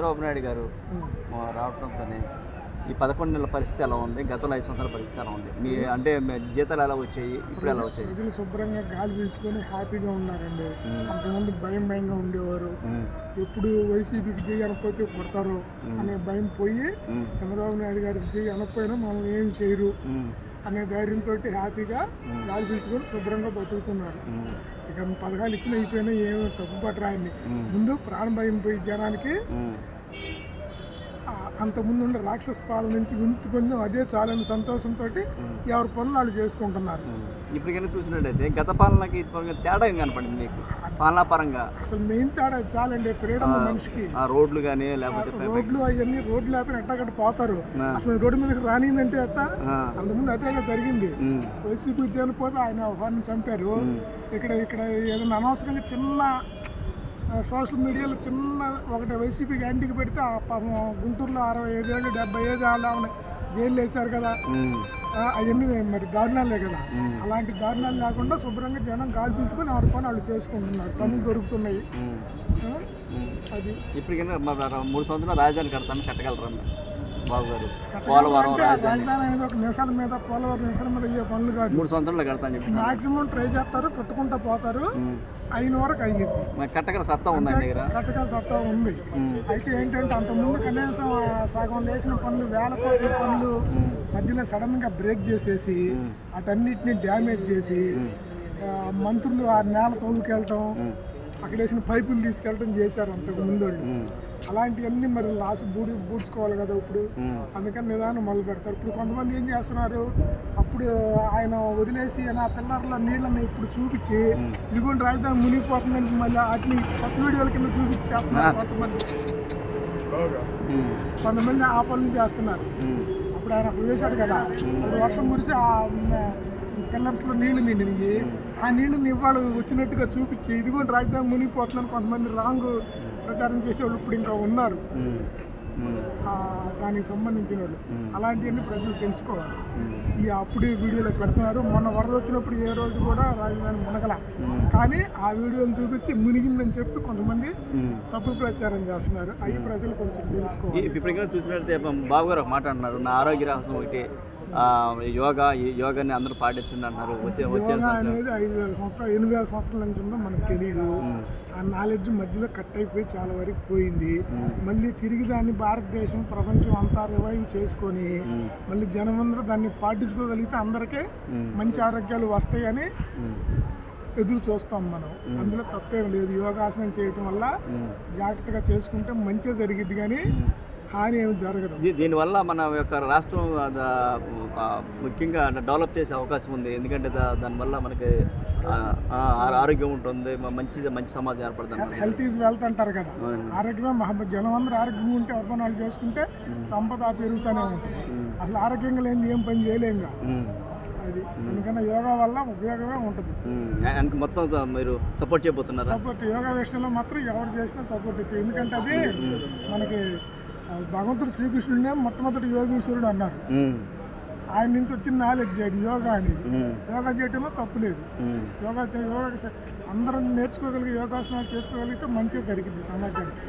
చంద్రబాబు నాయుడు గారు రావడంతోనే ఈ 11 నెలల పరిస్థితి ఎలా ఉంది, గతంలో 5 సంవత్సరాల పరిస్థితి ఎలా ఉంది? మీ అంటే జీతాలు ఎలా వచ్చాయి, ఇప్పుడు ఎలా వచ్చాయి? ప్రజలు శుభ్రంగా గాలి పీల్చుకొని హ్యాపీగా ఉన్నారండి. అంతమంది భయంగా ఉండేవారు. ఎప్పుడు వైసీపీకి జై అనకపోతే కొడతారు అనే భయం పోయి చంద్రబాబు నాయుడు గారికి జై అనకపోయినా మమ్మల్ని ఏం చేయరు అనే ధైర్యంతో హ్యాపీగా గాలి పీల్చుకొని శుభ్రంగా బతుకుతున్నారు. ఇక పథకాలు ఇచ్చిన అయిపోయినా ఏమో తప్పుపట్టరా ఆయన్ని. ముందు ప్రాణభయం పోయి జనానికి అంతకుముందు ఉండే రాక్షస పాలన నుంచి విముక్తి పొందాం, అదే చాలని సంతోషంతో ఎవరి పనులు వాళ్ళు చేసుకుంటున్నారు. ఇప్పటికైనా చూసినట్టయితే గత పాలనకి తేడా ఏం కనపడింది మీకు పాలనా పరంగా? అసలు మెయిన్ తేడా చాలండి, ఫ్రీడమ్ మనిషికి. రోడ్లు కానీ లేకపోతే రోడ్లు అవన్నీ రోడ్లు లేకపోయినా ఎట్టగట్ట పోతారు. అసలు రోడ్డు మీదకి రానిందంటే ఎట్ట? అంతకుముందు అదేగా జరిగింది. వైసీపీ చనిపోతే ఆయన వారిని చంపారు. ఇక్కడ ఏదైనా అనవసరంగా చిన్న సోషల్ మీడియాలో చిన్న ఒకటి వైసీపీకి యాంటీకి పెడితే ఆ పాపం గుంటూరులో 65 ఏళ్ళు 75 ఏళ్ళు జైలు వేశారు కదా. అవన్నీ మరి దారుణాలే కదా. అలాంటి దారుణాలు లేకుండా శుభ్రంగా జనం గాలి పీల్చుకొని 6 పని వాళ్ళు చేసుకుంటున్నారు. పనులు దొరుకుతున్నాయి. అది ఇప్పటికైనా 3 సంవత్సరాలు రాజధాని కట్టగలరా బాబు గారు? పోలవరం రాజధాని అనేది ఒక నిమిషాల మీద, పోలవరం నిమిషాల మీద అయ్యే పనులు కాదు. 3 సంవత్సరాలు కడతాను చెప్పి మాక్సిమం ట్రై చేస్తారు, కట్టుకుంటా పోతారు. అయిన వరకు అయ్యిద్ది. కట్టగల సత్తా ఉంది దగ్గర, కట్టగల సత్తా ఉంది. అయితే ఏంటంటే అంతకుముందు కనీసం సగం వేసిన పనులు, 1000 కోట్ల పనులు మధ్యలో సడన్ గా బ్రేక్ చేసేసి అటన్నిటిని డ్యామేజ్ చేసి మంత్రులు ఆ నేల తోలుకెళ్ళటం, అక్కడ వేసిన పైపులు తీసుకెళ్ళటం చేశారు అంతకు ముందు వాళ్ళు. అలాంటివన్నీ మరి లాస్ట్ బూడ్చుకోవాలి కదా ఇప్పుడు. అందుకని నిదానం మొదలు పెడతారు. ఇప్పుడు కొంతమంది ఏం చేస్తున్నారు, అప్పుడు ఆయన వదిలేసి ఆ పిల్లర్ల నీళ్ళని ఇప్పుడు చూపించి ఇదిగోండి రాజధాని మునిగిపోతుందని మళ్ళీ వాటిని కొత్త వీడియోల కింద చూపించేస్తున్నారు. కొంతమంది ఆ పనులు చేస్తున్నారు. అప్పుడు ఆయన వేశాడు కదా, ఇప్పుడు వర్షం కురిసి ఆ పిల్లర్స్లో నీళ్లు నిండినవి. ఆ నీళ్ళని ఇవాళ వచ్చినట్టుగా చూపించి ఇదిగోండి రాజధాని మునిగిపోతుందని కొంతమంది రాంగ్ ప్రచారం చేసేవాళ్ళు ఇప్పుడు ఇంకా ఉన్నారు. దానికి సంబంధించిన వాళ్ళు అలాంటివన్నీ ప్రజలు తెలుసుకోవాలి. ఈ అప్పుడే వీడియోలో పెడుతున్నారు. మొన్న వరద వచ్చినప్పుడు ఏ రోజు కూడా రాజధాని మునగల, కానీ ఆ వీడియోని చూపించి మునిగిందని చెప్పి కొంతమంది తప్పు ప్రచారం చేస్తున్నారు. అవి ప్రజలు కొంచెం తెలుసుకోవాలి. ఇప్పుడు చూసినట్లయితే బాబు గారు ఒక మాట అన్నారు, నా ఆరోగ్య రహస్యం ఒకటి యోగాని అందరూ పాటించండి అన్నారు. యోగా అనేది 5000 సంవత్సరాలు 8000 సంవత్సరాల నుంచి ఉందో మనకు తెలియదు. ఆ నాలెడ్జ్ మధ్యలో కట్ అయిపోయి చాలా వరకు పోయింది. మళ్ళీ తిరిగి దాన్ని భారతదేశం ప్రపంచం అంతా రివైవ్ చేసుకొని మళ్ళీ జనమందరూ దాన్ని పాటించుకోగలిగితే అందరికీ మంచి ఆరోగ్యాలు వస్తాయని ఎదురు చూస్తాం మనం. అందులో తప్పేం లేదు. యోగాసనం చేయటం వల్ల జాగ్రత్తగా చేసుకుంటే మంచిగా జరిగిద్ది, కానీ హాని ఏమి జరగదు. దీనివల్ల మన యొక్క రాష్ట్రం ముఖ్యంగా డెవలప్ చేసే అవకాశం ఉంది. ఎందుకంటే దానివల్ల మనకి ఆరోగ్యం ఉంటుంది, మంచి సమాజం ఏర్పడుతుంది. హెల్త్ ఈజ్ వెల్త్ అంటారు కదా. ఆరోగ్యమే జనం అందరూ ఆరోగ్యంగా ఉంటే ఎవరి పనులు చేసుకుంటే సంపద పెరుగుతూనే ఉంటుంది. అసలు ఆరోగ్యంగా లేని ఏం పని చేయలేంగా. అది అందుకని యోగా వల్ల ఉపయోగమే ఉంటుంది. మొత్తం మీరు సపోర్ట్ చేయబోతున్నారు? సపోర్ట్ యోగా విషయంలో మాత్రం ఎవరు చేసినా సపోర్ట్ ఇచ్చారు. ఎందుకంటే అది మనకి భగవంతుడు శ్రీకృష్ణుడినే మొట్టమొదటి యోగీశ్వరుడు అన్నారు. ఆయన నుంచి వచ్చిన నాలెడ్జ్ అది యోగా అనేది. యోగా చేయటంలో తప్పు లేదు. యోగా అందరం నేర్చుకోగలిగే యోగాసనాలు చేసుకోగలిగితే మంచిగా జరిగింది సమాజానికి.